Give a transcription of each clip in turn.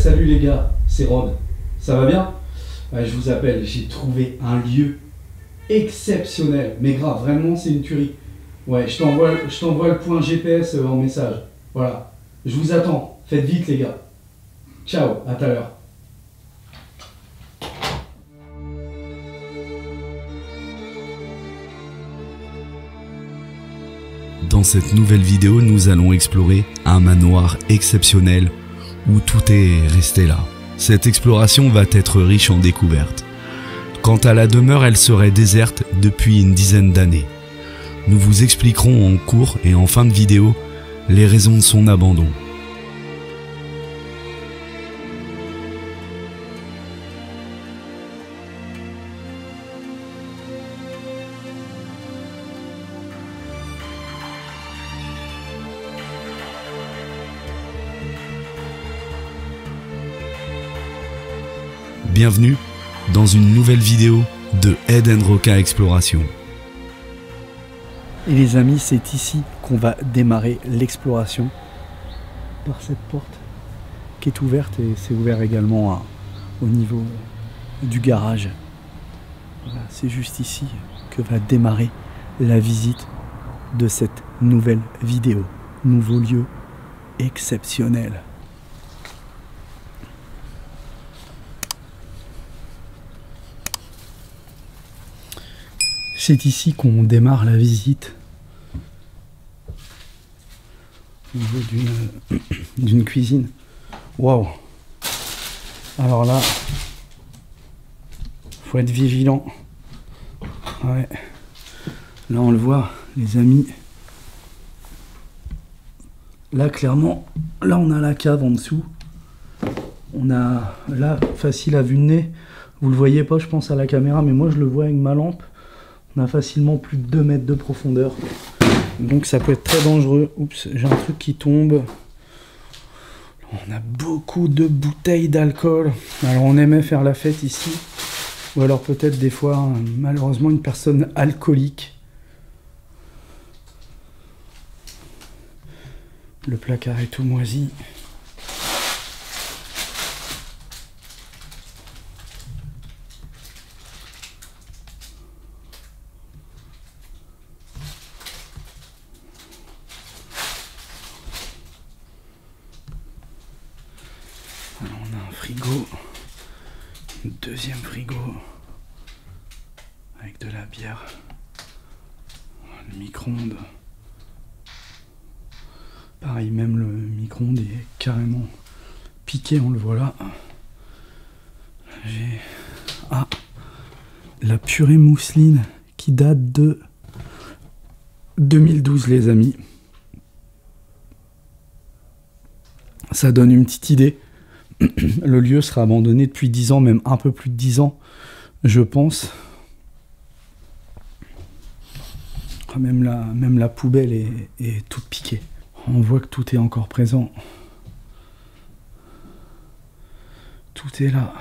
Salut les gars, c'est Rod. Ça va bien? Ouais, je vous appelle, j'ai trouvé un lieu exceptionnel. Mais grave, vraiment, c'est une tuerie. Ouais, je t'envoie le point GPS en message. Voilà. Je vous attends. Faites vite les gars. Ciao, à tout à l'heure. Dans cette nouvelle vidéo, nous allons explorer un manoir exceptionnel où tout est resté là. Cette exploration va être riche en découvertes. Quant à la demeure, elle serait déserte depuis une dizaine d'années. Nous vous expliquerons en cours et en fin de vidéo les raisons de son abandon. Bienvenue dans une nouvelle vidéo de Ed & Roca Exploration. Et les amis, c'est ici qu'on va démarrer l'exploration par cette porte qui est ouverte et c'est ouvert également au niveau du garage. Voilà, c'est juste ici que va démarrer la visite de cette nouvelle vidéo. Nouveau lieu exceptionnel. C'est ici qu'on démarre la visite au niveau d'une cuisine. Waouh! Alors là, faut être vigilant. Ouais. Là, on le voit, les amis. Là, clairement, là, on a la cave en dessous. On a là, facile à vue de nez. Vous le voyez pas, je pense, à la caméra, mais moi, je le vois avec ma lampe. On a facilement plus de 2 mètres de profondeur. Donc ça peut être très dangereux. Oups, j'ai un truc qui tombe. On a beaucoup de bouteilles d'alcool. Alors on aimait faire la fête ici. Ou alors peut-être des fois, malheureusement, une personne alcoolique. Le placard est tout moisi. Frigo, deuxième frigo avec de la bière, le micro-ondes, pareil, même le micro-ondes est carrément piqué, on le voit là. J'ai la purée mousseline qui date de 2012 les amis, ça donne une petite idée. Le lieu sera abandonné depuis 10 ans, même un peu plus de 10 ans, je pense. Même la poubelle est toute piquée. On voit que tout est encore présent. Tout est là.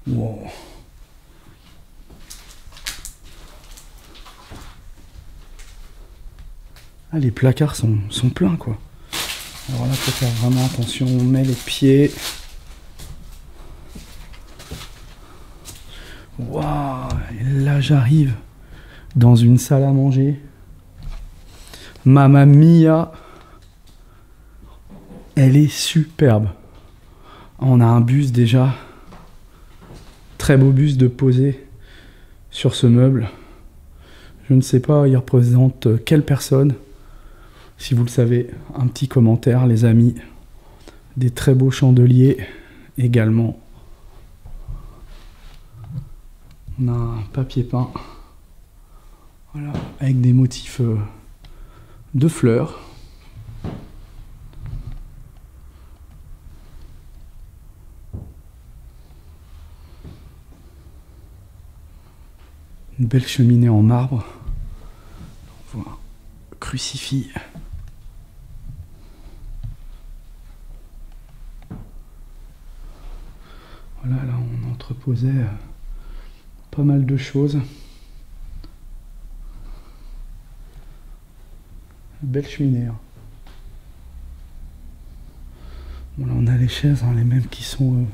Wow. Ah, les placards sont pleins, quoi. Alors là, il faut faire vraiment attention, on met les pieds. Waouh! Et là, j'arrive dans une salle à manger. Mamma mia! Elle est superbe. On a un buste déjà. Très beau buste de poser sur ce meuble. Je ne sais pas, il représente quelle personne. Si vous le savez, un petit commentaire, les amis. Des très beaux chandeliers également. On a un papier peint. Voilà, avec des motifs de fleurs. Une belle cheminée en marbre. On voit un crucifix. Voilà, là on entreposait pas mal de choses. Belle cheminée. Hein. Bon, là, on a les chaises, hein, les mêmes qui sont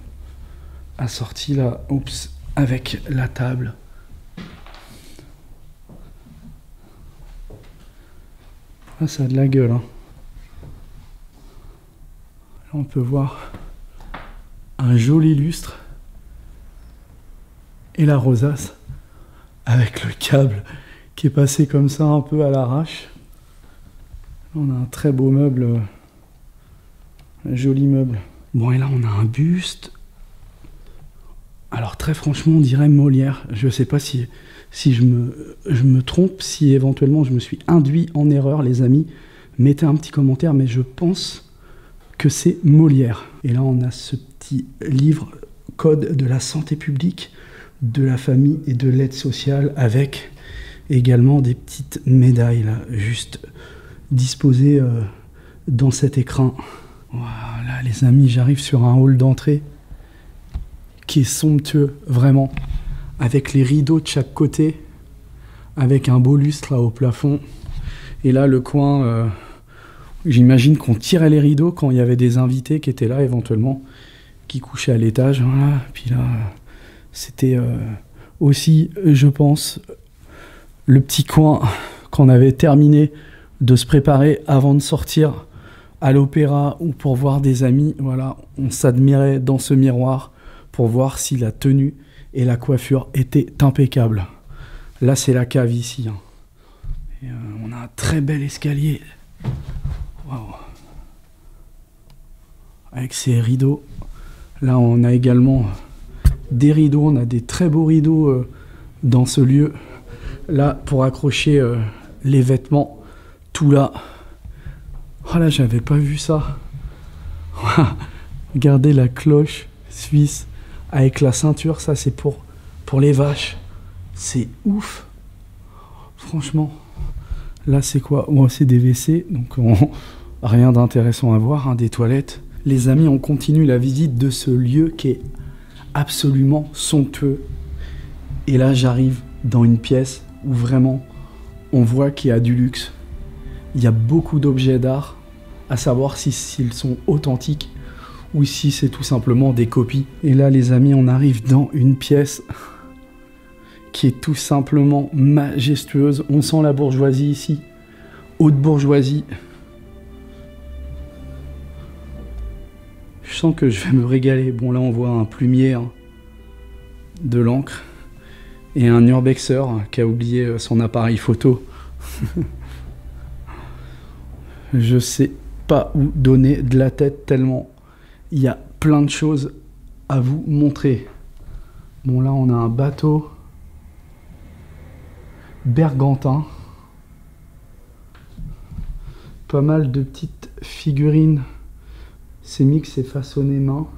assorties là. Oups, avec la table. Là, ça a de la gueule. Hein. Là, on peut voir un joli lustre et la rosace avec le câble qui est passé comme ça un peu à l'arrache. Là, on a un très beau meuble, un joli meuble. Bon, et là on a un buste. Alors très franchement on dirait Molière. Je sais pas si je me trompe, si éventuellement je me suis induit en erreur, les amis. Mettez un petit commentaire, mais je pense que c'est Molière. Et là on a ce petit livre Code de la santé publique, de la famille et de l'aide sociale, avec également des petites médailles là, juste disposées dans cet écran. Voilà les amis, j'arrive sur un hall d'entrée qui est somptueux, vraiment, avec les rideaux de chaque côté, avec un beau lustre là au plafond. Et là le coin, j'imagine qu'on tirait les rideaux quand il y avait des invités qui étaient là éventuellement, qui couchaient à l'étage. Voilà. Puis là, c'était aussi, je pense, le petit coin qu'on avait terminé de se préparer avant de sortir à l'opéra ou pour voir des amis. Voilà, on s'admirait dans ce miroir pour voir si la tenue et la coiffure étaient impeccables. Là, c'est la cave ici. Hein. Et, on a un très bel escalier. Waouh. Avec ces rideaux. Là, on a également des rideaux. On a des très beaux rideaux dans ce lieu. Là, pour accrocher les vêtements. Tout là. Oh là, j'avais pas vu ça. Regardez la cloche suisse avec la ceinture. Ça, c'est pour les vaches. C'est ouf. Franchement. Là, c'est quoi? Bon, c'est des WC. Donc, rien d'intéressant à voir. Hein, des toilettes. Les amis, on continue la visite de ce lieu qui est absolument somptueux. Et là, j'arrive dans une pièce où vraiment, on voit qu'il y a du luxe. Il y a beaucoup d'objets d'art, à savoir s'ils sont authentiques ou si c'est tout simplement des copies. Et là, les amis, on arrive dans une pièce qui est tout simplement majestueuse. On sent la bourgeoisie ici, haute bourgeoisie. Je sens que je vais me régaler. Bon, là, on voit un plumier hein, de l'encre et un urbexer qui a oublié son appareil photo. Je sais pas où donner de la tête tellement il y a plein de choses à vous montrer. Bon, là, on a un bateau bergantin. Pas mal de petites figurines. C'est mix et façonné main.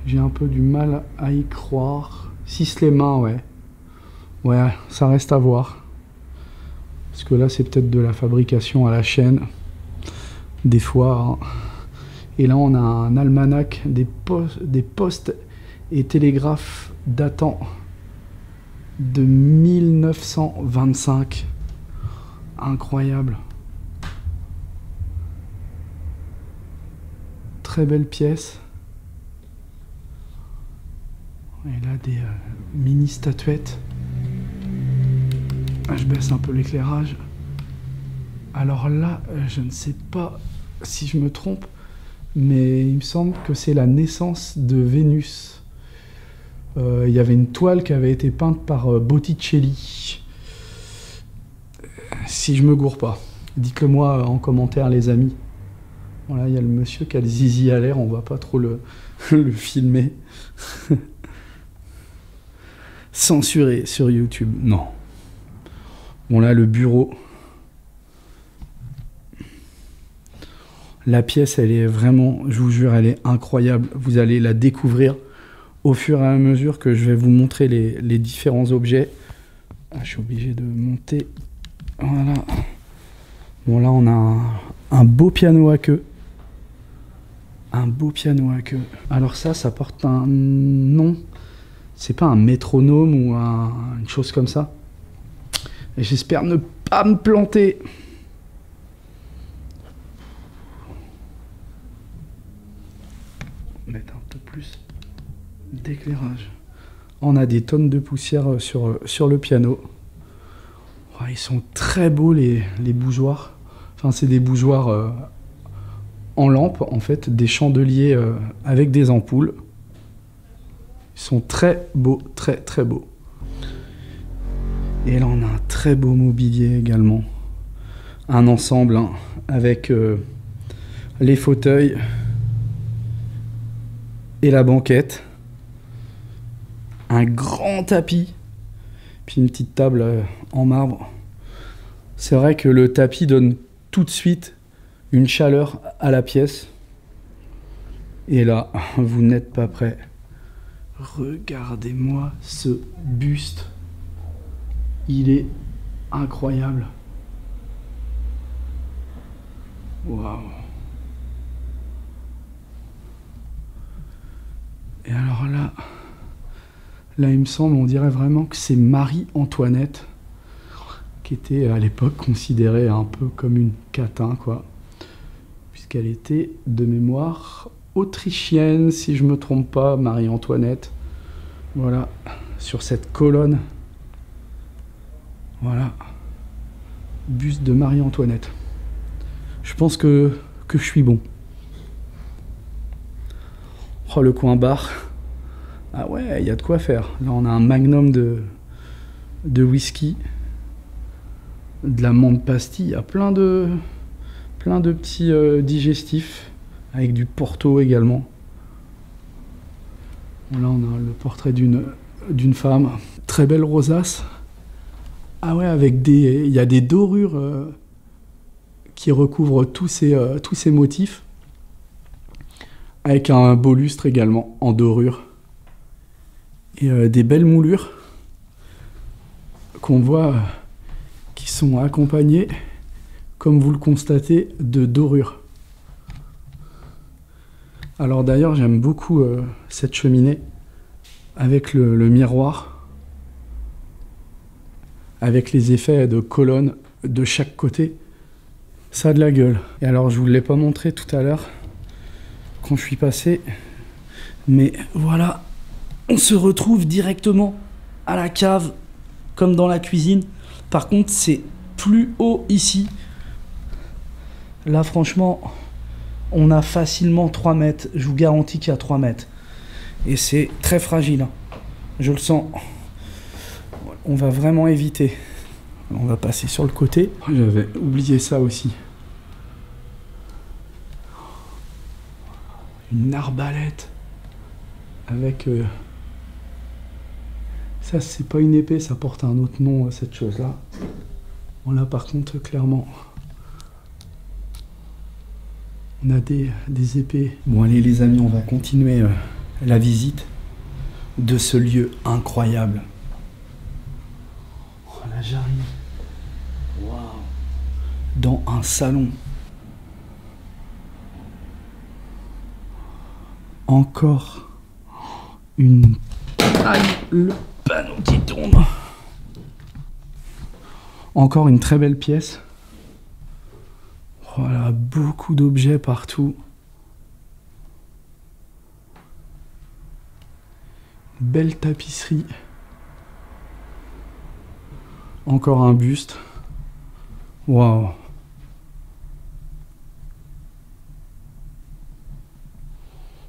J'ai un peu du mal à y croire. Les mains, ouais. Ouais, ça reste à voir. Parce que là, c'est peut-être de la fabrication à la chaîne. Des fois. Hein. Et là, on a un almanach des postes et télégraphes datant de 1925. Incroyable. Très belle pièce. Et là, des mini statuettes. Je baisse un peu l'éclairage. Alors là, je ne sais pas si je me trompe, mais il me semble que c'est la naissance de Vénus. Il y avait une toile qui avait été peinte par Botticelli. Si je me gourre pas, dites-le moi en commentaire, les amis. Voilà, il y a le monsieur qui a le zizi à l'air, on va pas trop le filmer. Censuré sur YouTube, non. Bon là, le bureau. La pièce, elle est vraiment, je vous jure, elle est incroyable. Vous allez la découvrir au fur et à mesure que je vais vous montrer les différents objets. Ah, je suis obligé de monter. Voilà. Bon là, on a un beau piano à queue. Un beau piano à queue. Alors ça porte un nom. C'est pas un métronome ou une chose comme ça. Et j'espère ne pas me planter. peu plus d'éclairage. On a des tonnes de poussière sur le piano. Ils sont très beaux les bougeoirs. Enfin, c'est des bougeoirs en lampe, en fait, des chandeliers avec des ampoules. Ils sont très beaux, très très beaux. Et là, on a un très beau mobilier également. Un ensemble hein, avec les fauteuils et la banquette. Un grand tapis. Puis une petite table en marbre. C'est vrai que le tapis donne tout de suite une chaleur à la pièce. Et là, vous n'êtes pas prêts. Regardez-moi ce buste. Il est incroyable. Waouh. Et alors là, il me semble, on dirait vraiment que c'est Marie-Antoinette, qui était à l'époque considérée un peu comme une catin, quoi. Puisqu'elle était de mémoire autrichienne, si je me trompe pas, Marie-Antoinette. Voilà, sur cette colonne. Voilà. Buste de Marie-Antoinette. Je pense que je suis bon. Oh, le coin bar. Ah ouais, il y a de quoi faire. Là, on a un magnum de whisky. De la menthe pastille. Il y a plein de petits digestifs. Avec du Porto également. Là, on a le portrait d'une femme. Très belle rosace. Ah ouais, avec il y a des dorures qui recouvrent tous ces motifs. Avec un beau lustre également, en dorure. Et des belles moulures qu'on voit qui sont accompagnées, comme vous le constatez, de dorures. Alors d'ailleurs, j'aime beaucoup cette cheminée avec le miroir, avec les effets de colonnes de chaque côté. Ça a de la gueule. Et alors, je vous l'ai pas montré tout à l'heure quand je suis passé, mais voilà, on se retrouve directement à la cave, comme dans la cuisine. Par contre, c'est plus haut ici. Là, franchement, on a facilement 3 mètres. Je vous garantis qu'il y a 3 mètres. Et c'est très fragile. Je le sens. On va vraiment éviter. On va passer sur le côté. J'avais oublié ça aussi. Une arbalète. Avec... Ça, c'est pas une épée, ça porte un autre nom, cette chose-là. Bon, là, par contre, clairement... On a des épées. Bon, allez, les amis, on va continuer la visite de ce lieu incroyable. Oh, là, j'arrive. Waouh. Dans un salon. Encore une... Aïe, le panneau qui tombe. Encore une très belle pièce. Voilà, beaucoup d'objets partout. Belle tapisserie. Encore un buste. Waouh.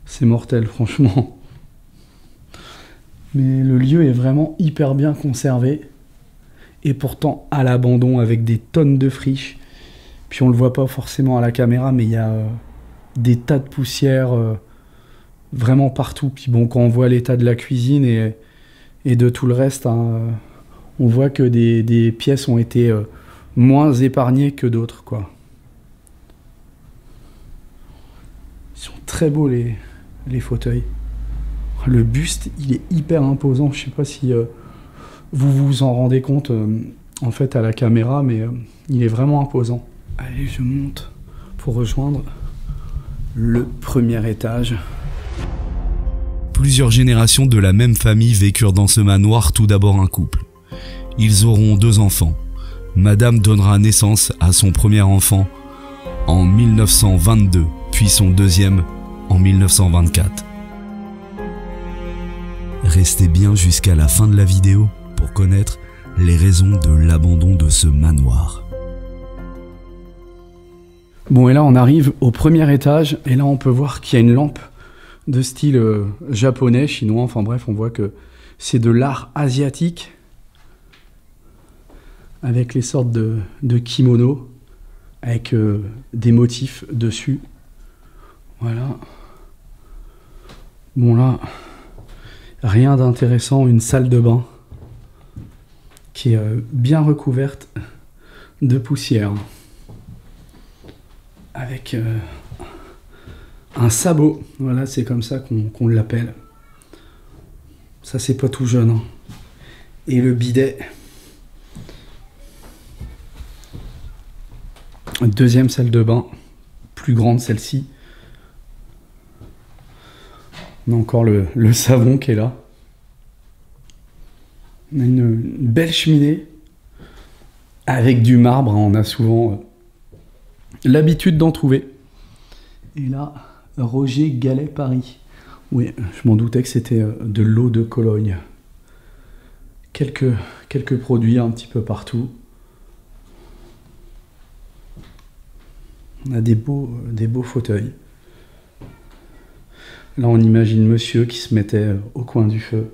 C'est mortel, franchement. Mais le lieu est vraiment hyper bien conservé. Et pourtant à l'abandon avec des tonnes de friches. Puis on le voit pas forcément à la caméra, mais il y a des tas de poussière vraiment partout. Puis bon, quand on voit l'état de la cuisine et de tout le reste, hein, on voit que des pièces ont été moins épargnées que d'autres, quoi. Ils sont très beaux les fauteuils. Le buste, il est hyper imposant. Je sais pas si vous vous en rendez compte en fait à la caméra, mais il est vraiment imposant. Allez, je monte pour rejoindre le premier étage. Plusieurs générations de la même famille vécurent dans ce manoir. Tout d'abord un couple. Ils auront 2 enfants. Madame donnera naissance à son premier enfant en 1922, puis son deuxième en 1924. Restez bien jusqu'à la fin de la vidéo pour connaître les raisons de l'abandon de ce manoir. Bon, et là on arrive au premier étage, et là on peut voir qu'il y a une lampe de style japonais, chinois, enfin bref, on voit que c'est de l'art asiatique, avec les sortes de kimonos, avec des motifs dessus. Voilà. Bon là, rien d'intéressant, une salle de bain qui est bien recouverte de poussière, avec un sabot. Voilà, c'est comme ça qu'on l'appelle. Ça, c'est pas tout jeune, hein. Et le bidet. Deuxième salle de bain, plus grande celle-ci. On a encore le savon qui est là. On a une belle cheminée avec du marbre, hein. On a souvent l'habitude d'en trouver. Et là, Roger Gallet Paris. Oui, je m'en doutais que c'était de l'eau de Cologne. Quelques produits un petit peu partout. On a des beaux fauteuils. Là, on imagine monsieur qui se mettait au coin du feu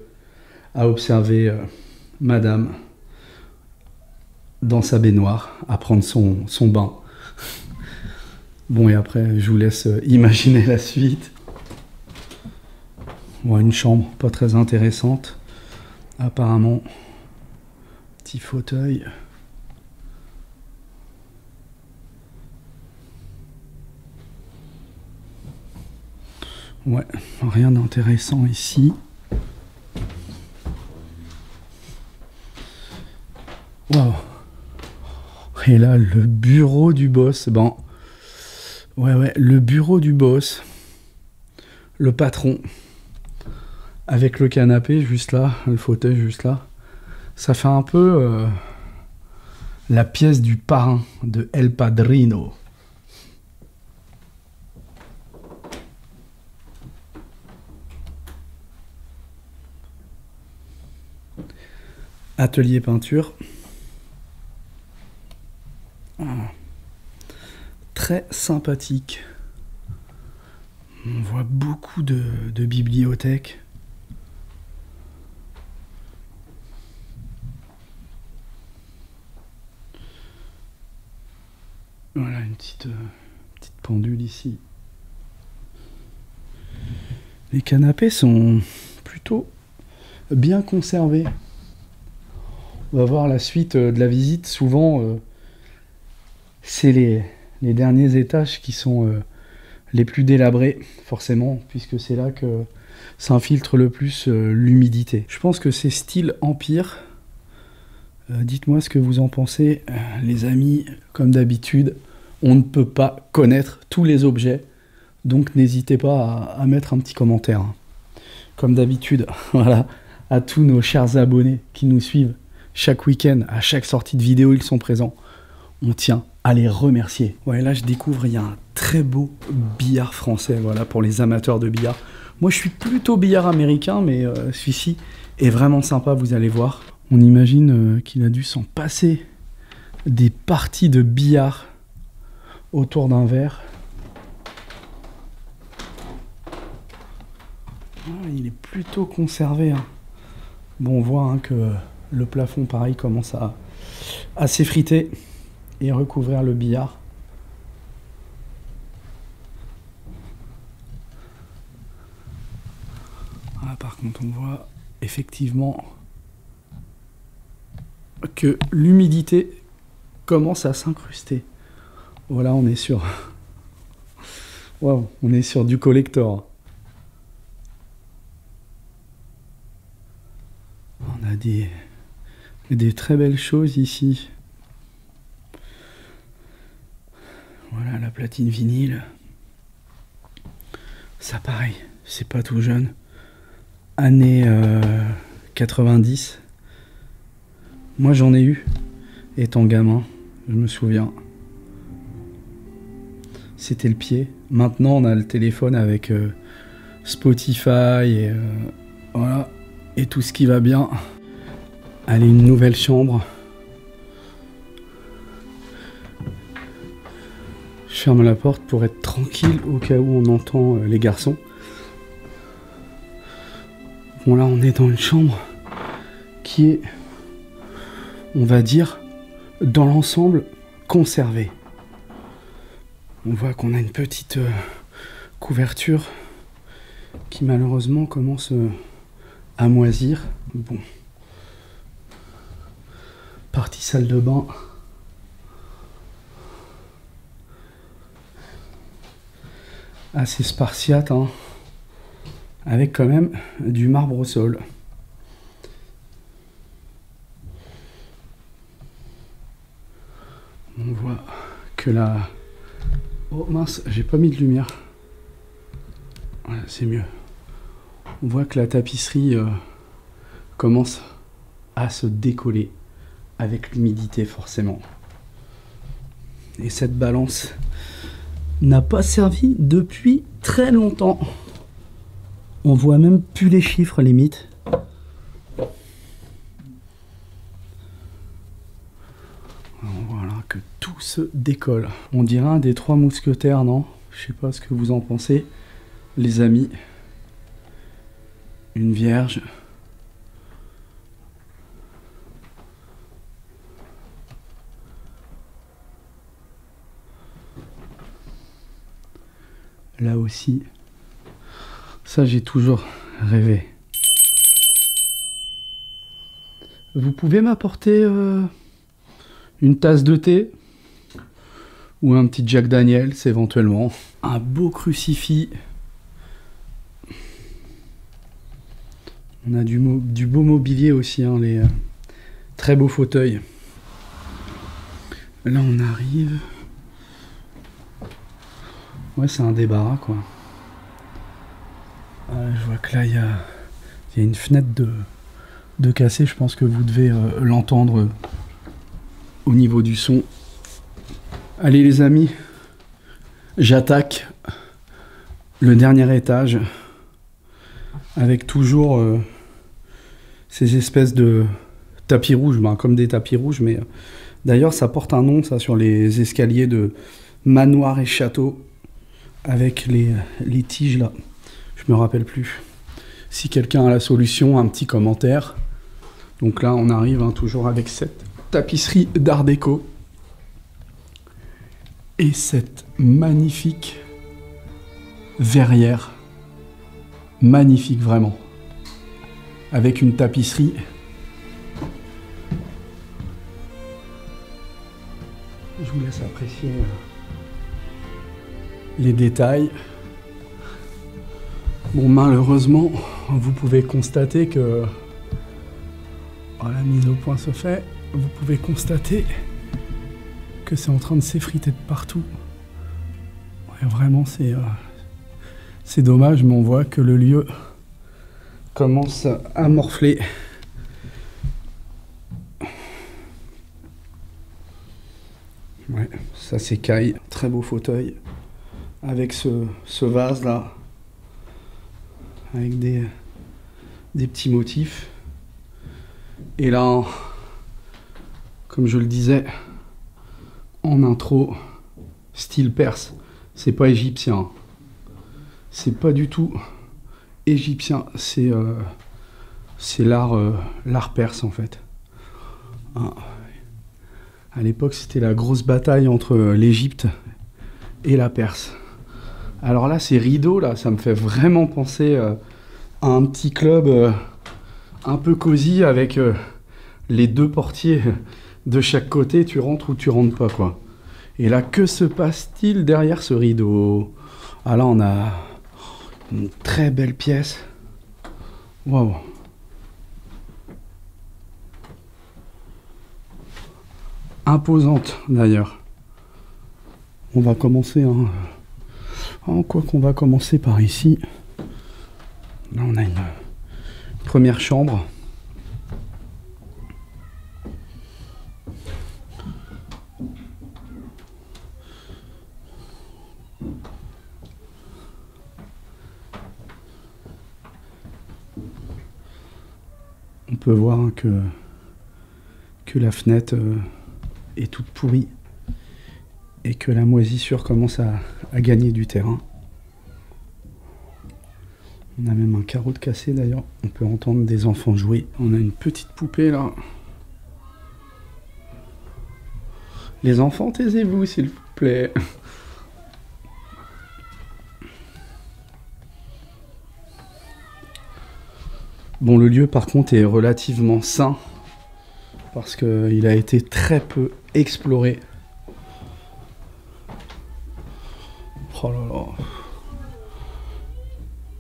à observer madame dans sa baignoire, à prendre son bain. Bon, et après, je vous laisse imaginer la suite. Bon, une chambre pas très intéressante, apparemment. Petit fauteuil. Ouais, rien d'intéressant ici. Wow. Et là, le bureau du boss. Bon, ouais, le bureau du boss. Le patron. Avec le canapé juste là, le fauteuil juste là. Ça fait un peu la pièce du parrain de El Padrino. Atelier peinture. Ah. Très sympathique. On voit beaucoup de bibliothèques. Voilà une petite pendule ici. Les canapés sont plutôt bien conservés. On va voir la suite de la visite. Souvent, c'est les derniers étages qui sont les plus délabrés, forcément, puisque c'est là que s'infiltre le plus l'humidité. Je pense que c'est style empire. Dites-moi ce que vous en pensez, les amis. Comme d'habitude, on ne peut pas connaître tous les objets, donc n'hésitez pas à mettre un petit commentaire. Comme d'habitude, voilà, à tous nos chers abonnés qui nous suivent chaque week-end, à chaque sortie de vidéo, ils sont présents. On tient à les remercier. Ouais, là, je découvre, il y a un très beau billard français, voilà, pour les amateurs de billard. Moi, je suis plutôt billard américain, mais celui-ci est vraiment sympa, vous allez voir. On imagine qu'il a dû s'en passer des parties de billard autour d'un verre. Ah, il est plutôt conservé, hein. Bon, on voit hein, que le plafond, pareil, commence à s'effriter et recouvrir le billard. Ah, par contre, on voit effectivement que l'humidité commence à s'incruster. Voilà, on est sur... Waouh, on est sur du collector. On a des très belles choses ici. Voilà, la platine vinyle. Ça, pareil, c'est pas tout jeune. Années 90. Moi, j'en ai eu, étant gamin, je me souviens. C'était le pied. Maintenant, on a le téléphone avec Spotify et voilà. et tout ce qui va bien. Allez, une nouvelle chambre. Je ferme la porte pour être tranquille au cas où on entend les garçons. Bon, là on est dans une chambre qui est, on va dire, dans l'ensemble conservée. On voit qu'on a une petite couverture qui malheureusement commence à moisir. Bon. Partie salle de bain. Assez spartiate, hein, avec quand même du marbre au sol. On voit que la... Oh mince, j'ai pas mis de lumière. Voilà, c'est mieux. On voit que la tapisserie commence à se décoller avec l'humidité forcément. Et cette balance n'a pas servi depuis très longtemps. On voit même plus les chiffres limite. Voilà que tout se décolle. On dirait un des 3 mousquetaires, non? Je sais pas ce que vous en pensez, les amis. Une vierge. Là aussi, ça j'ai toujours rêvé. Vous pouvez m'apporter une tasse de thé ou un petit Jack Daniels éventuellement. Un beau crucifix. On a du beau mobilier aussi, hein, les très beaux fauteuils. Là on arrive... Ouais, c'est un débarras, quoi. Je vois que là, il y a une fenêtre de cassé. Je pense que vous devez l'entendre au niveau du son. Allez, les amis, j'attaque le dernier étage avec toujours ces espèces de tapis rouges, ben, comme des tapis rouges, mais d'ailleurs, ça porte un nom, ça, sur les escaliers de manoir et château. Avec les tiges là, je me rappelle plus. Si quelqu'un a la solution, un petit commentaire. Donc là on arrive, hein, toujours avec cette tapisserie d'art déco. Et cette magnifique verrière. Magnifique vraiment. Avec une tapisserie. Je vous laisse apprécier les détails. Bon, malheureusement, vous pouvez constater que la mise au point se fait. Vous pouvez constater que c'est en train de s'effriter de partout. Ouais, vraiment, c'est dommage, mais on voit que le lieu commence à morfler. Ouais, ça s'écaille. Très beau fauteuil. Avec ce vase là, avec des petits motifs. Et là, comme je le disais en intro, style perse, c'est pas égyptien, c'est pas du tout égyptien, c'est l'art perse en fait. Hein. À l'époque, c'était la grosse bataille entre l'Égypte et la Perse. Alors là, ces rideaux, là, ça me fait vraiment penser à un petit club un peu cosy avec les 2 portiers de chaque côté. Tu rentres ou tu rentres pas, quoi. Et là, que se passe-t-il derrière ce rideau? Ah là, on a une très belle pièce. Waouh! Imposante, d'ailleurs. On va commencer, hein. Quoi qu'on va commencer par ici. Là, on a une première chambre. peut voir hein, que la fenêtre est toute pourrie et que la moisissure commence à gagner du terrain. On a même un carreau de cassé d'ailleurs. On peut entendre des enfants jouer. On a une petite poupée là. Les enfants, taisez-vous s'il vous plaît. Bon, le lieu par contre est relativement sain parce qu'il a été très peu exploré. Oh là là.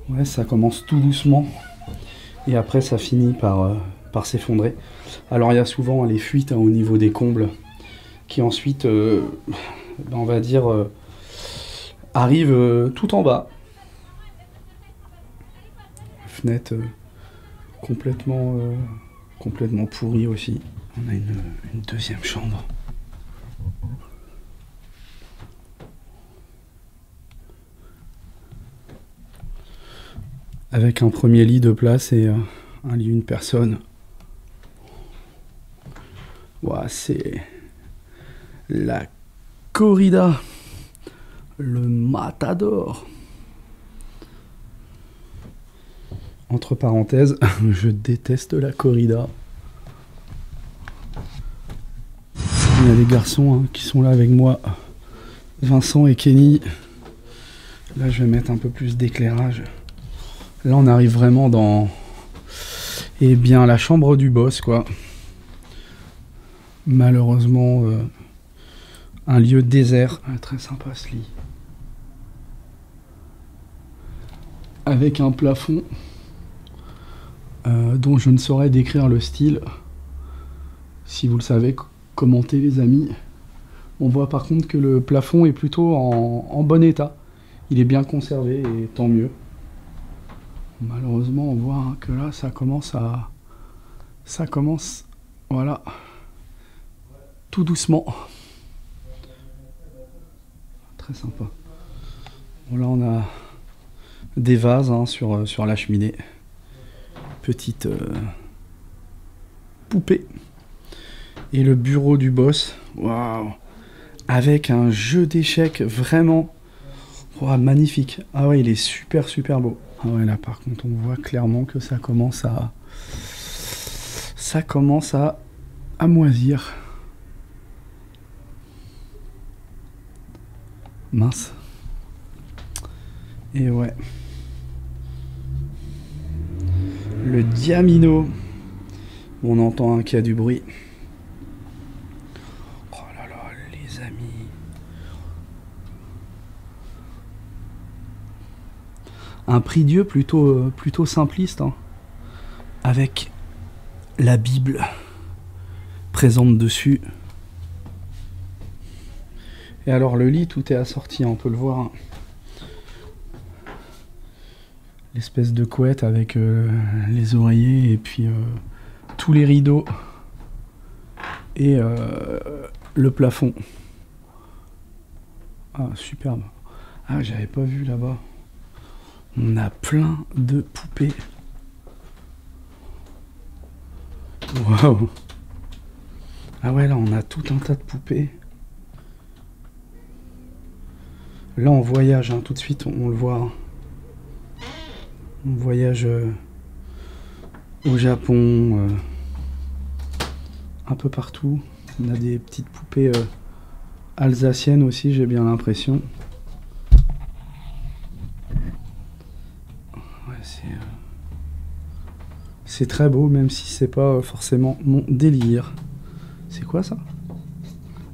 Ouais, ça commence tout doucement et après ça finit par s'effondrer. Alors il y a souvent les fuites hein, au niveau des combles qui ensuite, on va dire, arrivent tout en bas. Fenêtre complètement pourrie aussi. On a une deuxième chambre. Avec un premier lit de place et un lit une personne. Ouah, c'est la corrida, le matador. Entre parenthèses, je déteste la corrida. Il y a des garçons hein, qui sont là avec moi, Vincent et Kenny. Là, je vais mettre un peu plus d'éclairage. Là, on arrive vraiment dans, eh bien, la chambre du boss, quoi. Malheureusement, un lieu désert. Ah, très sympa ce lit. Avec un plafond dont je ne saurais décrire le style. Si vous le savez, commentez les amis. On voit par contre que le plafond est plutôt en bon état. Il est bien conservé et tant mieux. Malheureusement, on voit que là, ça commence, voilà, tout doucement. Très sympa. Bon, là, on a des vases hein, sur la cheminée. Petite poupée. Et le bureau du boss, waouh, avec un jeu d'échecs vraiment magnifique. Ah ouais, il est super beau. Ah ouais, là par contre on voit clairement que ça commence à moisir. Mince. Et ouais. Le diamino. On entend qu'il y a du bruit. Oh là là, les amis. Un prie-dieu plutôt simpliste, hein, avec la Bible présente dessus. Et alors le lit, tout est assorti, on peut le voir. Hein. L'espèce de couette avec les oreillers et puis tous les rideaux et le plafond. Ah, superbe. Ah, j'avais pas vu là-bas. On a plein de poupées. Waouh! Ah ouais, là, on a tout un tas de poupées. Là, on voyage, hein, tout de suite, on le voit. Hein. On voyage au Japon, un peu partout. On a des petites poupées alsaciennes aussi, j'ai bien l'impression. C'est très beau, même si c'est pas forcément mon délire. C'est quoi ça?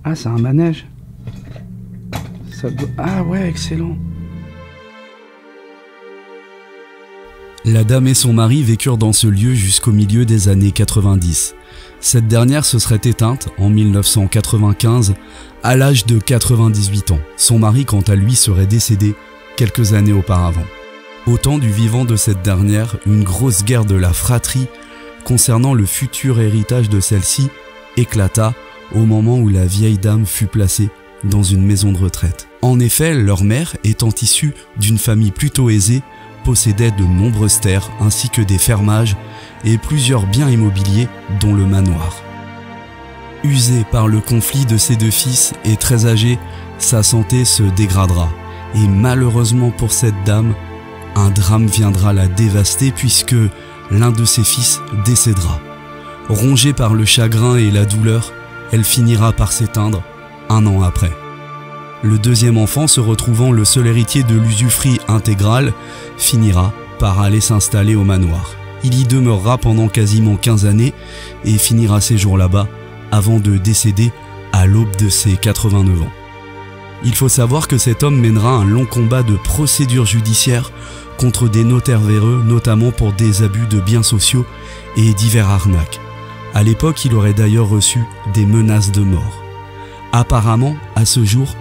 Ah, c'est un manège. Ça doit... Ah ouais, excellent. La dame et son mari vécurent dans ce lieu jusqu'au milieu des années 90. Cette dernière se serait éteinte en 1995 à l'âge de 98 ans. Son mari, quant à lui, serait décédé quelques années auparavant. Au temps du vivant de cette dernière, une grosse guerre de la fratrie concernant le futur héritage de celle-ci éclata au moment où la vieille dame fut placée dans une maison de retraite. En effet, leur mère, étant issue d'une famille plutôt aisée, possédait de nombreuses terres ainsi que des fermages et plusieurs biens immobiliers dont le manoir. Usé par le conflit de ses deux fils et très âgé, sa santé se dégradera et malheureusement pour cette dame, un drame viendra la dévaster puisque l'un de ses fils décédera. Rongée par le chagrin et la douleur, elle finira par s'éteindre 1 an après. Le deuxième enfant, se retrouvant le seul héritier de l'usufruit intégral, finira par aller s'installer au manoir. Il y demeurera pendant quasiment 15 années et finira ses jours là-bas avant de décéder à l'aube de ses 89 ans. Il faut savoir que cet homme mènera un long combat de procédure judiciaire contre des notaires véreux, notamment pour des abus de biens sociaux et divers arnaques. À l'époque, il aurait d'ailleurs reçu des menaces de mort. Apparemment, à ce jour,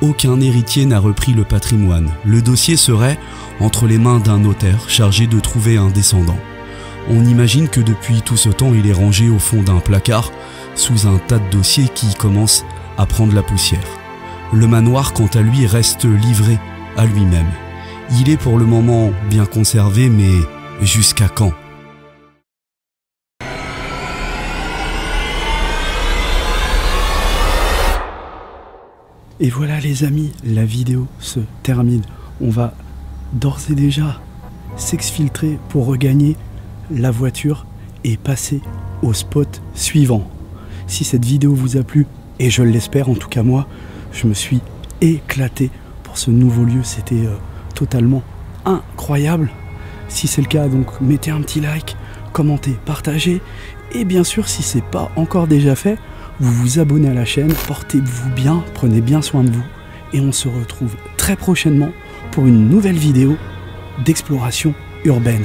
aucun héritier n'a repris le patrimoine. Le dossier serait entre les mains d'un notaire chargé de trouver un descendant. On imagine que depuis tout ce temps, il est rangé au fond d'un placard, sous un tas de dossiers qui commencent à prendre la poussière. Le manoir, quant à lui, reste livré à lui-même. Il est pour le moment bien conservé, mais jusqu'à quand ? Et voilà les amis, la vidéo se termine. On va d'ores et déjà s'exfiltrer pour regagner la voiture et passer au spot suivant. Si cette vidéo vous a plu, et je l'espère, en tout cas moi, je me suis éclaté pour ce nouveau lieu. C'était totalement incroyable. Si c'est le cas, donc mettez un petit like, commentez, partagez. Et bien sûr, si c'est pas encore déjà fait, vous vous abonnez à la chaîne, portez-vous bien, prenez bien soin de vous. Et on se retrouve très prochainement pour une nouvelle vidéo d'exploration urbaine.